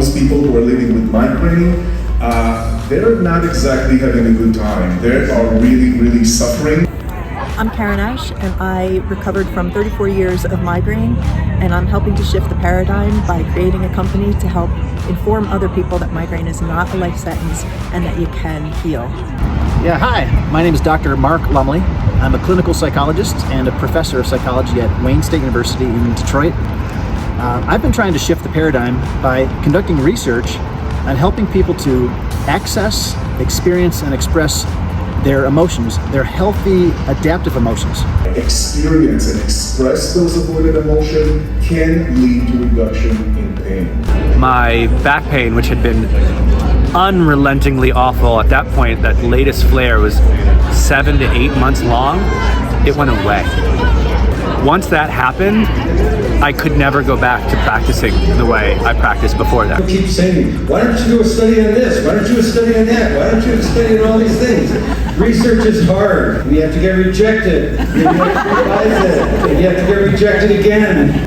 most people who are living with migraine, they're not exactly having a good time. They are really, really suffering. I'm Karen Ash, and I recovered from 34 years of migraine, and I'm helping to shift the paradigm by creating a company to help inform other people that migraine is not a life sentence and that you can heal. Yeah, hi. My name is Dr. Mark Lumley. I'm a clinical psychologist and a professor of psychology at Wayne State University in Detroit. I've been trying to shift the paradigm by conducting research on helping people to access, experience, and express their emotions, their healthy, adaptive emotions. Experience and express those avoided emotions can lead to reduction in pain. My back pain, which had been unrelentingly awful at that point, that latest flare was 7 to 8 months long, it went away. Once that happened, I could never go back to practicing the way I practiced before that. Keep saying, why don't you do a study on this? Why don't you do a study on that? Why don't you study on all these things? Research is hard. You have to get rejected. You have to revise it. And you have to get rejected again.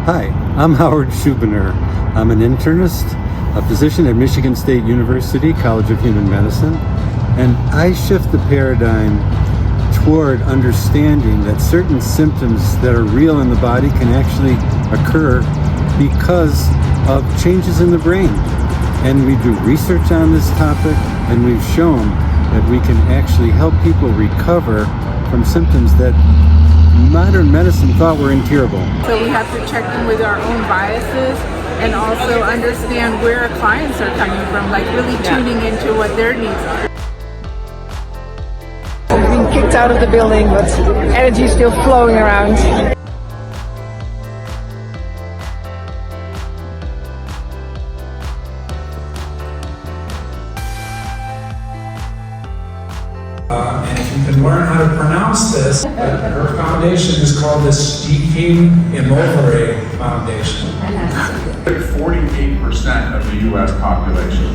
Hi, I'm Howard Schubiner. I'm an internist, a physician at Michigan State University, College of Human Medicine, and I shift the paradigm toward understanding that certain symptoms that are real in the body can actually occur because of changes in the brain. And we do research on this topic, and we've shown that we can actually help people recover from symptoms that modern medicine thought were incurable. So we have to check in with our own biases and also understand where our clients are coming from, like really tuning into what their needs are. Being kicked out of the building, but energy still flowing around. And if you can learn how to pronounce this, her foundation is called the Stichting Emovere Foundation. 48% of the U.S. population.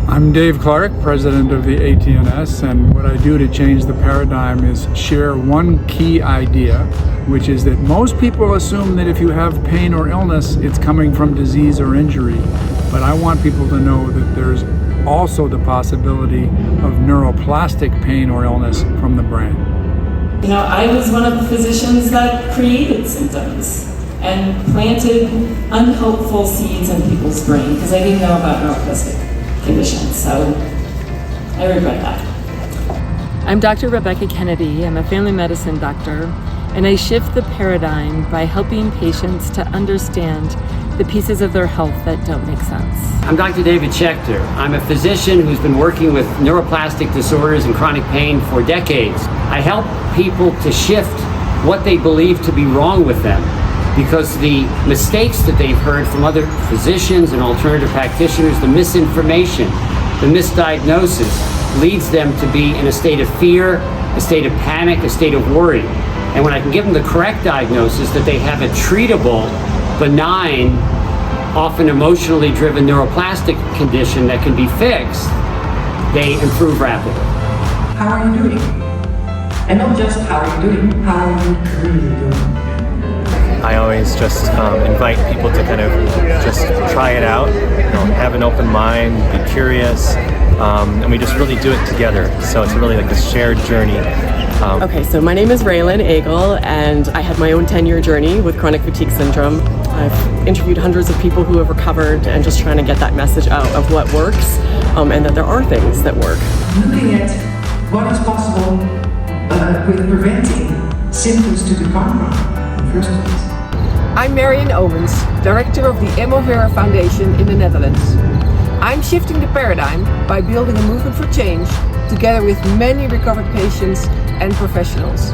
I'm Dave Clark, president of the ATNS, and what I do to change the paradigm is share one key idea, which is that most people assume that if you have pain or illness, it's coming from disease or injury. But I want people to know that there's also the possibility of neuroplastic pain or illness from the brain. You know, I was one of the physicians that created symptoms and planted unhelpful seeds in people's brain because I didn't know about neuroplastic conditions, so I regret that. I'm Dr. Rebecca Kennedy. I'm a family medicine doctor, and I shift the paradigm by helping patients to understand the pieces of their health that don't make sense. I'm Dr. David Schechter. I'm a physician who's been working with neuroplastic disorders and chronic pain for decades. I help people to shift what they believe to be wrong with them, because the mistakes that they've heard from other physicians and alternative practitioners, the misinformation, the misdiagnosis, leads them to be in a state of fear, a state of panic, a state of worry. And when I can give them the correct diagnosis that they have a treatable, benign, often emotionally driven neuroplastic condition that can be fixed, they improve rapidly. How are you doing? And not just how are you doing, how are you really doing? I always just invite people to kind of just try it out, have an open mind, be curious, and we just really do it together. So it's really like this shared journey. Okay, so my name is Raylan Agel, and I had my own 10-year journey with chronic fatigue syndrome. I've interviewed hundreds of people who have recovered and just trying to get that message out of what works and that there are things that work. Looking at what is possible with preventing symptoms to become wrong in the first place. I'm Marjon Owens, director of the Emovere Foundation in the Netherlands. I'm shifting the paradigm by building a movement for change together with many recovered patients and professionals.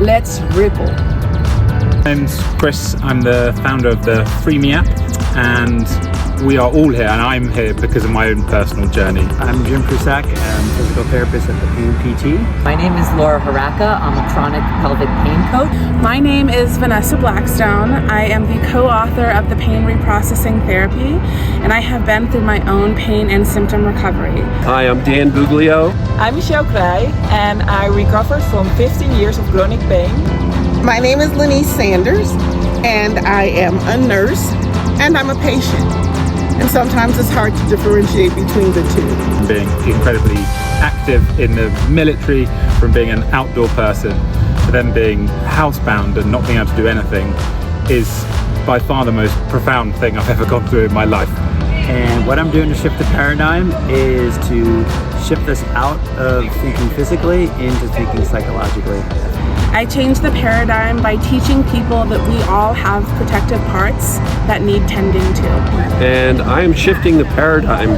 Let's ripple. My name's Chris. I'm the founder of the Free Me app, and we are all here, and I'm here because of my own personal journey. I'm Jim Prusak. I'm a physical therapist at the Pain PT. My name is Laura Haraka. I'm a chronic pelvic pain coach. My name is Vanessa Blackstone. I am the co-author of the Pain Reprocessing Therapy, and I have been through my own pain and symptom recovery. Hi, I'm Dan Buglio. I'm Michelle Krij, and I recovered from 15 years of chronic pain. My name is Lenise Sanders, and I am a nurse and I'm a patient. And sometimes it's hard to differentiate between the two. From being incredibly active in the military, from being an outdoor person, to then being housebound and not being able to do anything is by far the most profound thing I've ever gone through in my life. And what I'm doing to shift the paradigm is to shift us out of thinking physically into thinking psychologically. I change the paradigm by teaching people that we all have protective parts that need tending to. And I am shifting the paradigm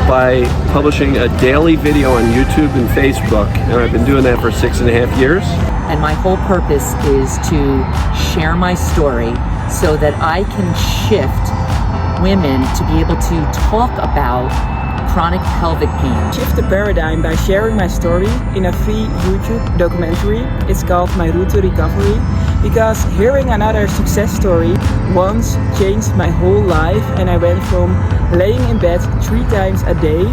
by publishing a daily video on YouTube and Facebook, and I've been doing that for 6.5 years. And my whole purpose is to share my story so that I can shift women to be able to talk about chronic pelvic pain. Shift the paradigm by sharing my story in a free YouTube documentary. It's called My Route to Recovery, because hearing another success story once changed my whole life, and I went from laying in bed 3 times a day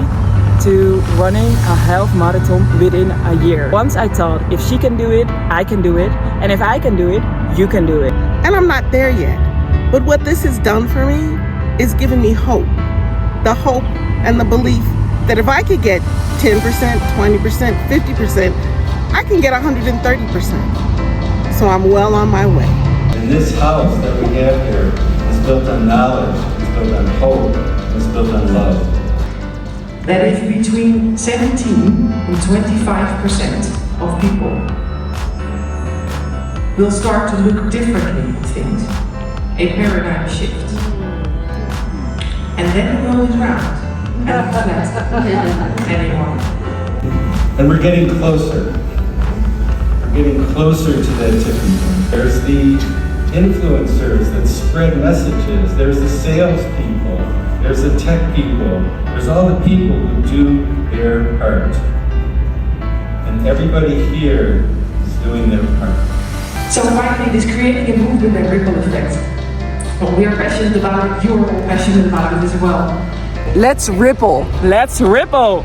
to running a half marathon within a year. Once I thought, if she can do it, I can do it, and if I can do it, you can do it. And I'm not there yet. But what this has done for me is given me hope. The hope and the belief that if I could get 10%, 20%, 50%, I can get 130%. So I'm well on my way. And this house that we have here is built on knowledge, it's built on hope, it's built on love. That if between 17 and 25% of people will start to look differently at things, a paradigm shift. And then the world is round and not flat anymore. And we're getting closer. We're getting closer to that tipping point. There's the influencers that spread messages. There's the salespeople. There's the tech people. There's all the people who do their part. And everybody here is doing their part. So finally, it is creating a movement and ripple effect. Well, we are passionate about it. You're all passionate about it as well. Let's ripple. Let's ripple.